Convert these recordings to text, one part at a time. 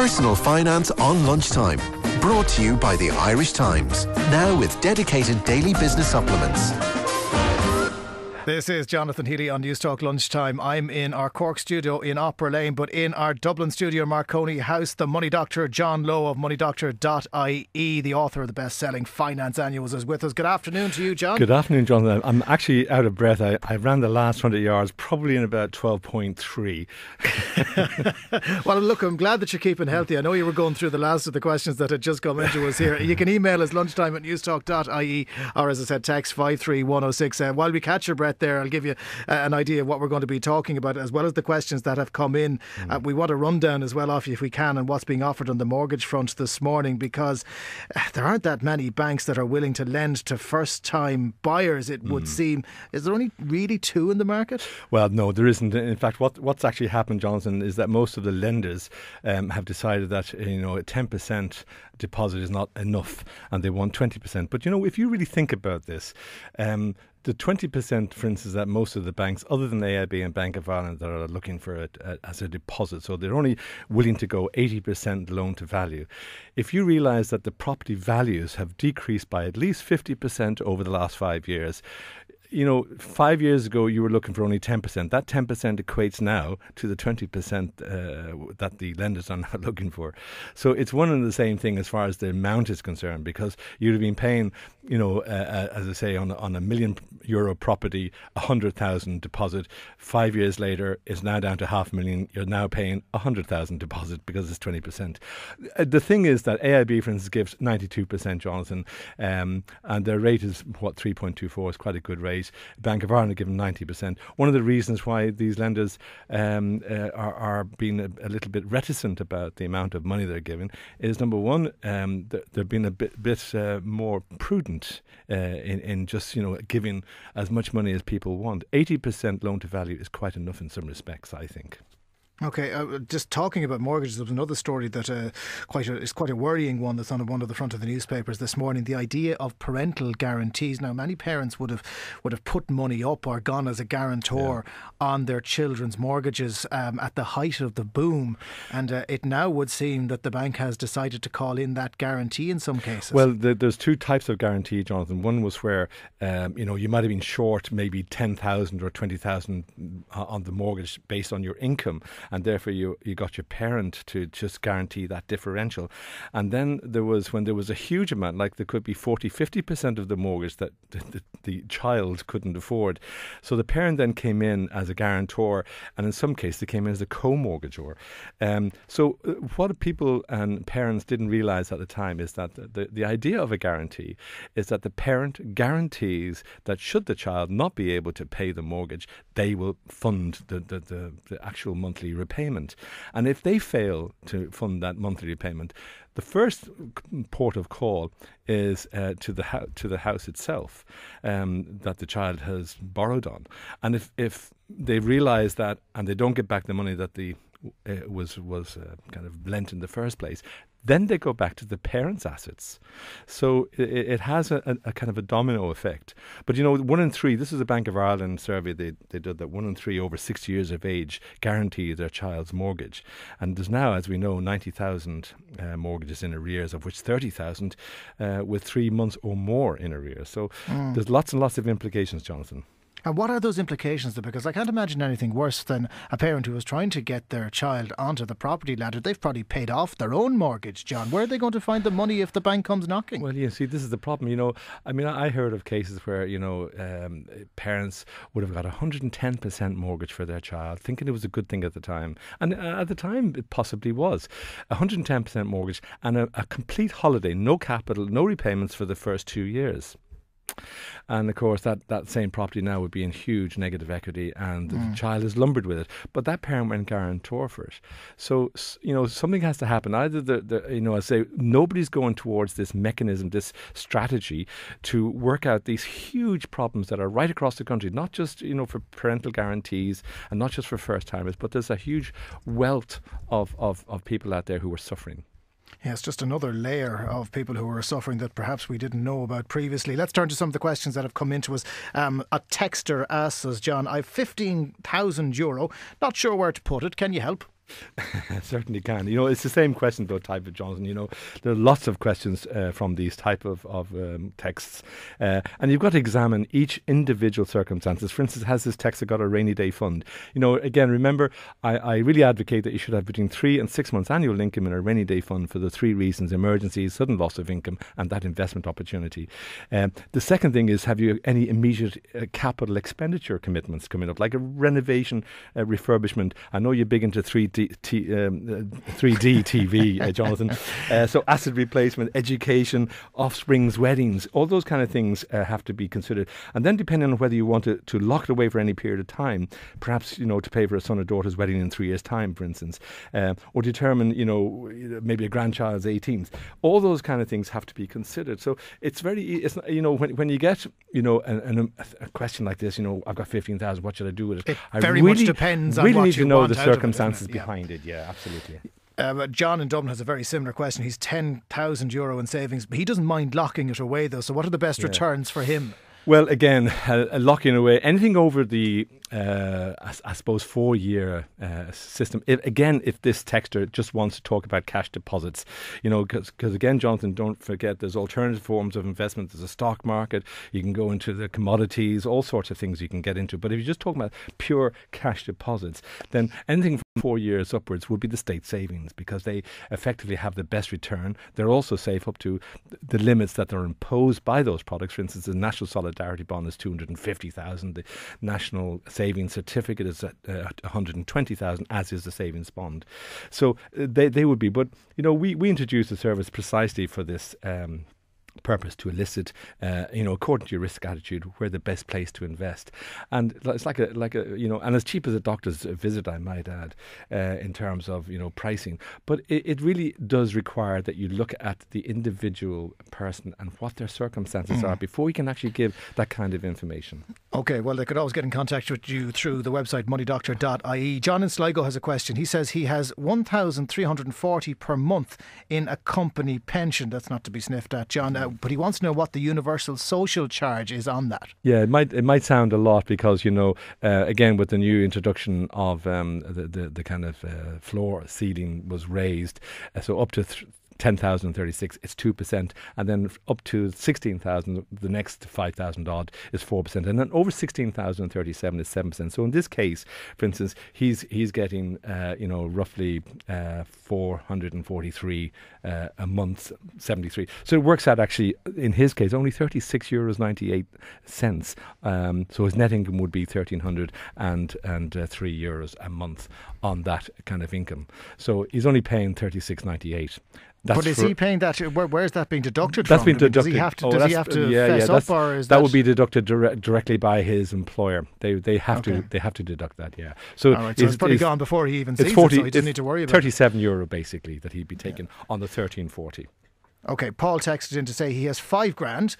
Personal finance on lunchtime. Brought to you by the Irish Times. Now with dedicated daily business supplements. This is Jonathan Healy on Newstalk Lunchtime. I'm in our Cork studio in Opera Lane, but in our Dublin studio, Marconi House, the Money Doctor John Lowe of MoneyDoctor.ie, the author of the best-selling Finance Annuals, is with us. Good afternoon to you, John. Good afternoon, Jonathan. I'm actually out of breath. I ran the last 100 yards probably in about 12.3. Well, look, I'm glad that you're keeping healthy. I know you were going through the last of the questions that had just come into us here. You can email us lunchtime@newstalk.ie, or as I said, text 53106. While we catch your breath there, I'll give you an idea of what we're going to be talking about, as well as the questions that have come in. We want a rundown as well off you if we can on what's being offered on the mortgage front this morning, because there aren't that many banks that are willing to lend to first time buyers, it would seem. Is there only really two in the market? Well, no, there isn't. In fact, what's actually happened, Jonathan, is that most of the lenders have decided that a 10% deposit is not enough and they want 20%. But if you really think about this, the 20%, for instance, that most of the banks, other than AIB and Bank of Ireland, that are looking for it as a deposit, so they're only willing to go 80% loan to value. If you realise that the property values have decreased by at least 50% over the last 5 years, 5 years ago you were looking for only 10%. That 10% equates now to the 20% that the lenders are now looking for. So it's one and the same thing as far as the amount is concerned, because you'd have been paying, as I say, on a €1 million property, 100,000 deposit. 5 years later, it's now down to $500,000. You're now paying 100,000 deposit because it's 20%. The thing is that AIB, for instance, gives 92%, Jonathan, and their rate is 3.24. It's quite a good rate. Bank of Ireland are given 90%. One of the reasons why these lenders are being a little bit reticent about the amount of money they're giving is, number one, they're being a bit more prudent in just giving as much money as people want. 80% loan to value is quite enough in some respects, I think. Okay, just talking about mortgages, there was another story that is quite a worrying one that's on one of the front of the newspapers this morning. The idea of parental guarantees. Now, many parents would have put money up or gone as a guarantor on their children's mortgages at the height of the boom, and it now would seem that the bank has decided to call in that guarantee in some cases. Well, there's two types of guarantee, Jonathan. One was where you might have been short maybe 10,000 or 20,000 on the mortgage based on your income, and therefore you got your parent to just guarantee that differential. And then when there was a huge amount, like there could be 40-50% of the mortgage that the child couldn't afford. So the parent then came in as a guarantor, and in some cases they came in as a co-mortgagor. So what people and parents didn't realise at the time is that the idea of a guarantee is that the parent guarantees that should the child not be able to pay the mortgage, they will fund the actual monthly repayment. And if they fail to fund that monthly repayment, the first port of call is to the house itself that the child has borrowed on. And if they realise that and they don't get back the money that was kind of lent in the first place, then they go back to the parents' assets. So it has a kind of a domino effect. But 1 in 3, this is a Bank of Ireland survey they did, that 1 in 3 over 6 years of age guarantee their child's mortgage. And there's now, as we know, 90,000 mortgages in arrears, of which 30,000 with 3 months or more in arrears. So there's lots and lots of implications, Jonathan. And what are those implications? Because I can't imagine anything worse than a parent who was trying to get their child onto the property ladder. They've probably paid off their own mortgage, John. Where are they going to find the money if the bank comes knocking? Well, see, this is the problem. I heard of cases where, parents would have got 110% mortgage for their child, thinking it was a good thing at the time. And at the time, it possibly was. 110% mortgage and a complete holiday, no capital, no repayments for the first 2 years. And of course that same property now would be in huge negative equity, and the child is lumbered with it, but that parent went guarantor for it. So something has to happen. Either I say nobody's going towards this mechanism, this strategy to work out these huge problems that are right across the country, not just for parental guarantees and not just for first timers, but there's a huge wealth of people out there who are suffering. Yes, just another layer of people who are suffering that perhaps we didn't know about previously. Let's turn to some of the questions that have come into us. A texter asks us, John, I've €15,000. Not sure where to put it. Can you help? Certainly can. It's the same question though, type of Jonathan. There are lots of questions from these type of texts, and you've got to examine each individual circumstances. For instance, has this texter got a rainy day fund? Again, remember, I really advocate that you should have between 3 and 6 months annual income in a rainy day fund for the 3 reasons: emergencies, sudden loss of income, and that investment opportunity. The second thing is, have you any immediate capital expenditure commitments coming up, like a renovation, refurbishment? I know you're big into 3D TV, Jonathan. So asset replacement, education, offspring's weddings, all those kind of things have to be considered. And then depending on whether you want to lock it away for any period of time, perhaps, to pay for a son or daughter's wedding in 3 years' time, for instance, or determine, maybe a grandchild's 18th. All those kind of things have to be considered. So it's very, when you get, a question like this, I've got 15,000, what should I do with it? It very much depends on what you want. Really need to know the out of it, circumstances isn't it? behind it. Yeah, absolutely. John in Dublin has a very similar question. He's €10,000 in savings, but he doesn't mind locking it away though. So what are the best returns for him? Well, again, locking away anything over the, I suppose, 4-year system. If this texter just wants to talk about cash deposits, because again, Jonathan, don't forget there's alternative forms of investment. There's a stock market. You can go into the commodities, all sorts of things you can get into. But if you're just talking about pure cash deposits, then anything from 4 years upwards would be the state savings, because they effectively have the best return. They're also safe up to the limits that are imposed by those products. For instance, the National Solidarity Bond is 250,000. The National Savings Certificate is at 120,000, as is the Savings Bond. So they would be. But, we introduced a service precisely for this purpose, to elicit, according to your risk attitude, where the best place to invest. And it's like a and as cheap as a doctor's visit, I might add, in terms of, pricing. But it really does require that you look at the individual person and what their circumstances are before you can actually give that kind of information. Okay, well, they could always get in contact with you through the website moneydoctor.ie. John in Sligo has a question. He says he has $1,340 per month in a company pension. That's not to be sniffed at, John. But he wants to know what the universal social charge is on that. Yeah, it might sound a lot because, again, with the new introduction of the kind of floor ceiling was raised, so up to 10,036, it's 2%, and then up to 16,000, the next 5,000 odd is 4%, and then over 16,037 is 7%. So in this case, for instance, he's getting roughly 443 a month, 73. So it works out actually in his case only €36.98. So his net income would be €1,303 a month on that kind of income. So he's only paying $36.98. But is he paying that? Where's that being deducted from? That's been Does deducted. he have to fess up, or is that would be deducted directly by his employer? They have to deduct that. Yeah. So, all right, so it's probably gone before he even sees it, so he doesn't need to worry about it. €37 basically that he'd be taking on the 1340. Okay, Paul texted in to say he has $5,000,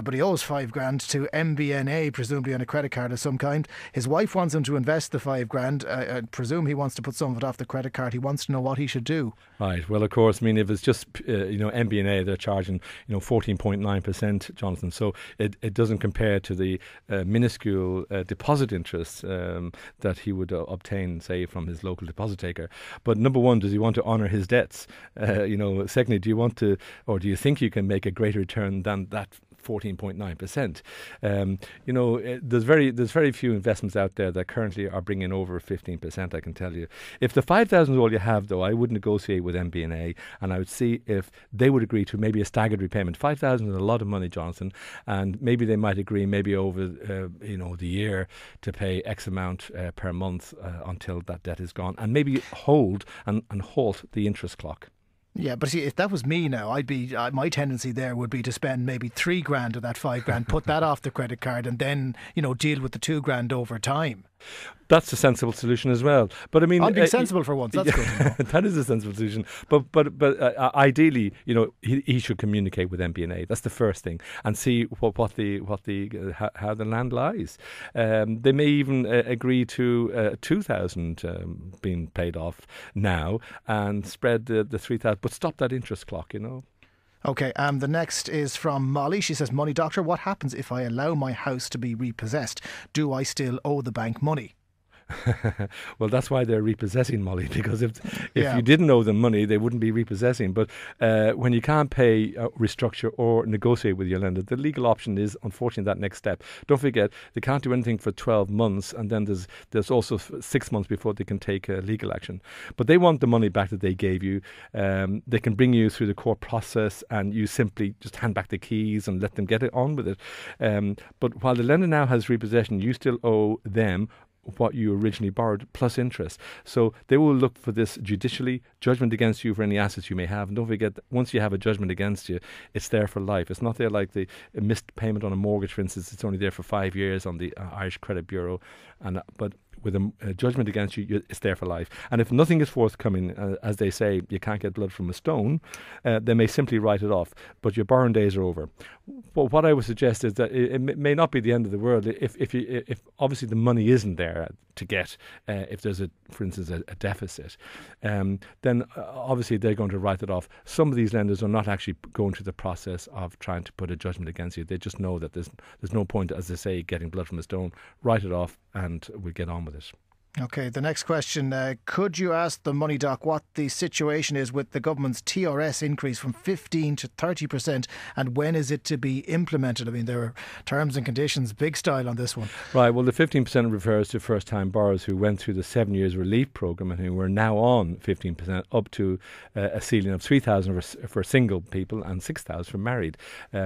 but he owes $5,000 to MBNA, presumably on a credit card of some kind. His wife wants him to invest the $5,000. I presume he wants to put some of it off the credit card. He wants to know what he should do. Right. Well, of course, if it's just MBNA, they're charging 14.9%, Jonathan. So it doesn't compare to the minuscule deposit interest that he would obtain, say, from his local deposit taker. But number one, does he want to honour his debts? Secondly, do you want to, or do you think you can make a greater return than that 14.9%? There's very few investments out there that currently are bringing over 15%, I can tell you. If the 5,000 is all you have, though, I would negotiate with MBNA, and I would see if they would agree to maybe a staggered repayment. 5,000 is a lot of money, Jonathan, and maybe they might agree maybe over the year to pay X amount per month until that debt is gone, and maybe hold and halt the interest clock. Yeah, but see, if that was me now, I'd be my tendency there would be to spend maybe $3,000 of that $5,000, put that off the credit card, and then deal with the $2,000 over time. That's a sensible solution as well. But I mean, I'll be sensible for once. That's good to know. That is a sensible solution. But ideally, he should communicate with MBNA. That's the first thing, and see how the land lies. They may even agree to 2,000 being paid off now, and spread the 3,000, but stop that interest clock. Okay, the next is from Molly. She says, Money Doctor, what happens if I allow my house to be repossessed? Do I still owe the bank money? Well, that's why they're repossessing, Molly, because if you didn't owe them money, they wouldn't be repossessing. But when you can't pay, restructure or negotiate with your lender, the legal option is, unfortunately, that next step. Don't forget, they can't do anything for 12 months, and then there's also 6 months before they can take legal action. But they want the money back that they gave you. They can bring you through the court process, and you simply just hand back the keys and let them get it on with it. But while the lender now has repossession, you still owe them what you originally borrowed plus interest. So they will look for this judicially, judgment against you for any assets you may have. And don't forget that once you have a judgment against you, it's there for life. It's not there like the missed payment on a mortgage, for instance. It's only there for 5 years on the Irish Credit Bureau. But with a judgment against you, it's there for life. And if nothing is forthcoming, as they say, you can't get blood from a stone, they may simply write it off. But your borrowing days are over. But what I would suggest is that it may not be the end of the world if obviously the money isn't there to get, if there's for instance a deficit, then obviously they're going to write it off. Some of these lenders are not actually going through the process of trying to put a judgment against you. They just know that there's no point, as they say, getting blood from a stone. Write it off and we'll get on with it. Okay, the next question. Could you ask the Money Doc what the situation is with the government's TRS increase from 15 to 30%, and when is it to be implemented? I mean, there are terms and conditions, big style on this one. Right, well, the 15% refers to first-time borrowers who went through the 7 years relief programme and who are now on 15%, up to a ceiling of 3,000 for single people and 6,000 for married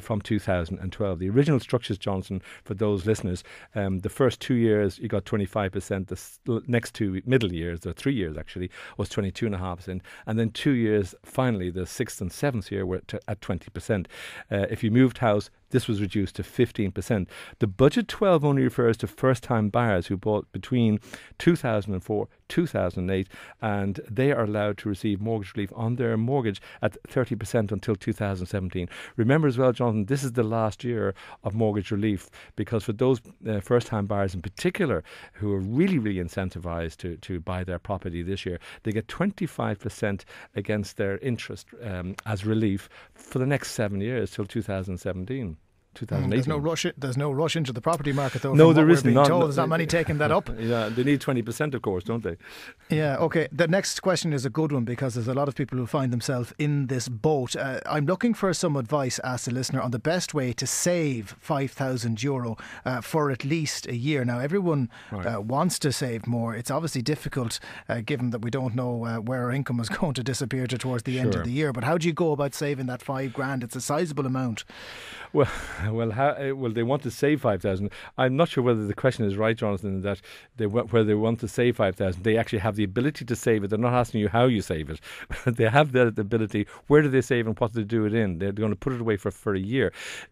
from 2012. The original structures, Johnson, for those listeners, the first 2 years you got 25%, the next 2 middle years, or 3 years actually, was 22.5%, and then 2 years, finally, the 6th and 7th year were at 20%. If you moved house, this was reduced to 15%. The Budget 12 only refers to first-time buyers who bought between 2004 2008, and they are allowed to receive mortgage relief on their mortgage at 30% until 2017. Remember as well, Jonathan, this is the last year of mortgage relief, because for those first-time buyers in particular who are really, really incentivised to buy their property this year, they get 25% against their interest as relief for the next 7 years till 2017. There's no rush into the property market, though. No, there isn't. There's not many taking that up. Yeah, they need 20%, of course, don't they? Yeah, okay. The next question is a good one, because there's a lot of people who find themselves in this boat. I'm looking for some advice, asked a listener, on the best way to save €5,000 for at least a year. Now, everyone wants to save more. It's obviously difficult, given that we don't know where our income is going to disappear towards the end of the year. But how do you go about saving that $5,000? It's a sizable amount. Well, they want to save 5,000. I'm not sure whether the question is right, Jonathan, that whether they want to save 5,000. They actually have the ability to save it. They're not asking you how you save it. They have that ability. Where do they save and what do they do it in? They're going to put it away for a year.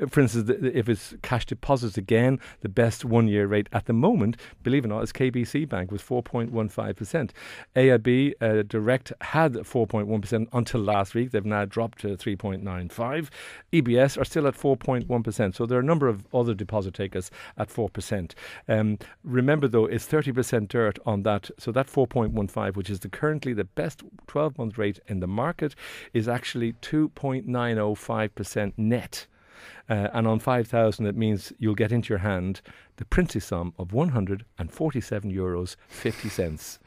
For instance, if it's cash deposits, again, the best 1 year rate at the moment, believe it or not, is KBC Bank with 4.15%. AIB Direct had 4.1% until last week. They've now dropped to 3.95%. EBS are still at 4.1%. So there are a number of other deposit takers at 4%. Remember, though, it's 30% dirt on that. So that 4.15, which is currently the best 12-month rate in the market, is actually 2.905% net. And on 5,000, it means you'll get into your hand the princely sum of €140.50.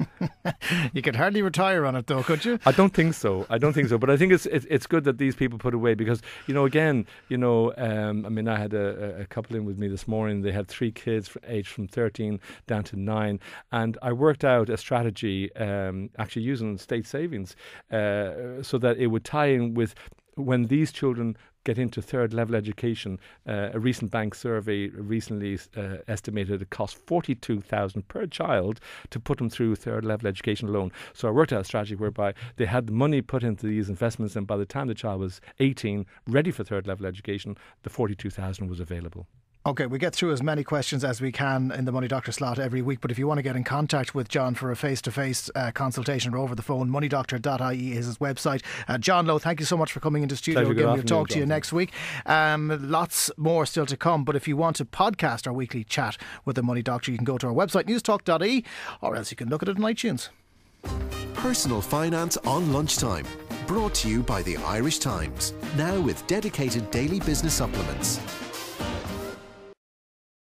You could hardly retire on it, though, could you? I don't think so. But I think it's good that these people put away, because I mean, I had a couple in with me this morning. They had 3 kids aged from 13 down to 9, and I worked out a strategy actually using state savings so that it would tie in with when these children get into third level education. A recent bank survey recently estimated it cost $42,000 per child to put them through third level education alone. So I worked out a strategy whereby they had the money put into these investments, and by the time the child was 18, ready for third level education, the $42,000 was available. Okay, we get through as many questions as we can in the Money Doctor slot every week, but if you want to get in contact with John for a face-to-face consultation or over the phone, MoneyDoctor.ie is his website. John Lowe, thank you so much for coming into studio again. We'll talk to you next week. Lots more still to come, but if you want to podcast our weekly chat with the Money Doctor, you can go to our website, newstalk.ie, or else you can look at it on iTunes. Personal Finance on Lunchtime. Brought to you by the Irish Times. Now with dedicated daily business supplements.